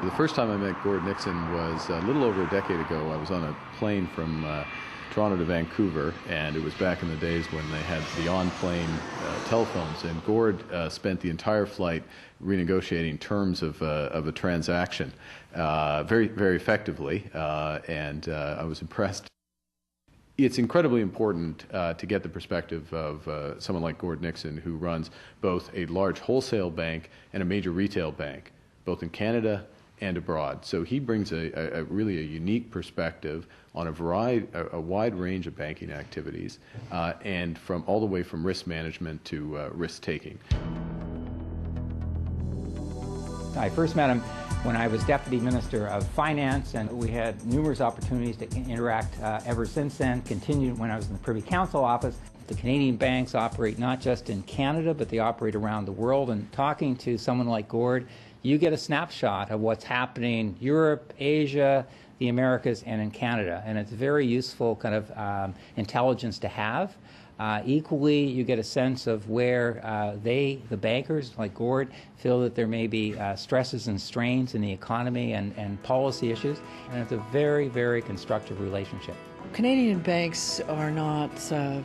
The first time I met Gord Nixon was a little over a decade ago. I was on a plane from Toronto to Vancouver, and it was back in the days when they had the on-plane telephones, and Gord spent the entire flight renegotiating terms of a transaction very, very effectively, and I was impressed. It's incredibly important to get the perspective of someone like Gord Nixon, who runs both a large wholesale bank and a major retail bank, both in Canada and abroad. So he brings really a unique perspective on a wide range of banking activities, and from all the way from risk management to risk taking. I first met him when I was Deputy Minister of Finance, and we had numerous opportunities to interact ever since then, continued when I was in the Privy Council office. The Canadian banks operate not just in Canada, but they operate around the world, and talking to someone like Gord, you get a snapshot of what's happening in Europe, Asia, the Americas, and in Canada, and it's very useful kind of intelligence to have. Equally, you get a sense of where the bankers like Gord, feel that there may be stresses and strains in the economy and policy issues, and it's a very, very constructive relationship. Canadian banks are not,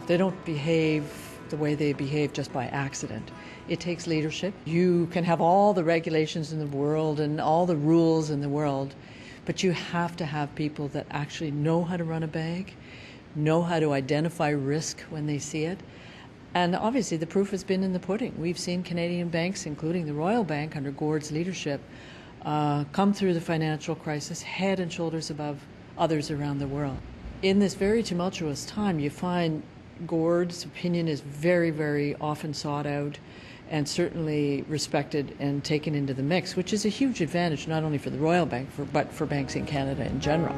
they don't behave the way they behave just by accident. It takes leadership. You can have all the regulations in the world and all the rules in the world, but you have to have people that actually know how to run a bank, know how to identify risk when they see it. And obviously the proof has been in the pudding. We've seen Canadian banks, including the Royal Bank under Gord's leadership, come through the financial crisis head and shoulders above others around the world. In this very tumultuous time, you find Gord's opinion is very, very often sought out and certainly respected and taken into the mix, which is a huge advantage not only for the Royal Bank, but for banks in Canada in general.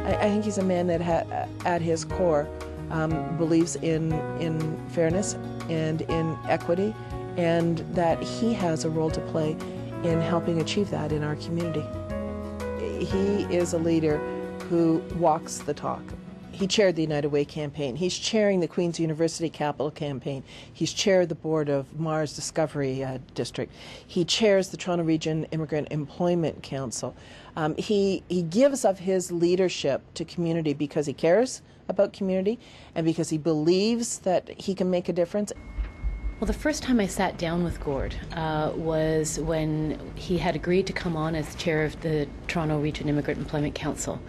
I think he's a man that at his core believes in fairness and in equity, and that he has a role to play in helping achieve that in our community. He is a leader who walks the talk. He chaired the United Way campaign. He's chairing the Queen's University Capital campaign. He's chaired the board of Mars Discovery District. He chairs the Toronto Region Immigrant Employment Council. He gives of his leadership to community because he cares about community and because he believes that he can make a difference. Well, the first time I sat down with Gord was when he had agreed to come on as chair of the Toronto Region Immigrant Employment Council.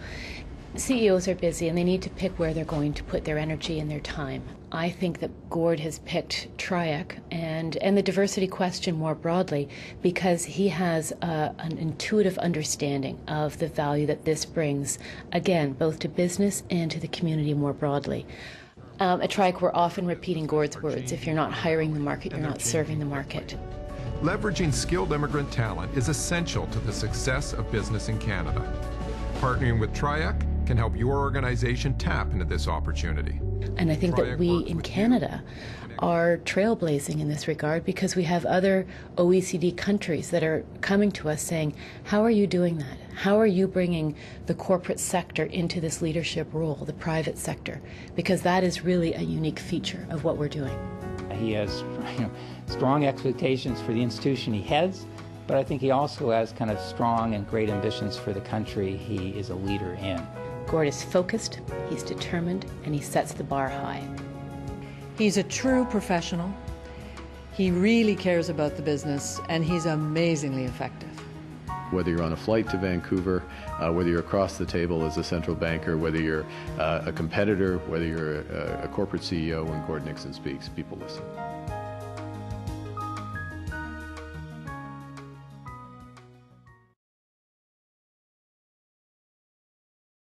CEOs are busy and they need to pick where they're going to put their energy and their time. I think that Gord has picked TRIAC and the diversity question more broadly because he has an intuitive understanding of the value that this brings, again, both to business and to the community more broadly. At TRIAC, we're often repeating Gord's words: if you're not hiring the market, you're not serving the market. Leveraging skilled immigrant talent is essential to the success of business in Canada. Partnering with TRIAC can help your organization tap into this opportunity. And I think that we in Canada are trailblazing in this regard because we have other OECD countries that are coming to us saying, how are you doing that? How are you bringing the corporate sector into this leadership role, the private sector? Because that is really a unique feature of what we're doing. He has strong expectations for the institution he heads, but I think he also has kind of strong and great ambitions for the country he is a leader in. Gord is focused, he's determined, and he sets the bar high. He's a true professional. He really cares about the business, and he's amazingly effective. Whether you're on a flight to Vancouver, whether you're across the table as a central banker, whether you're a competitor, whether you're a corporate CEO, when Gord Nixon speaks, people listen.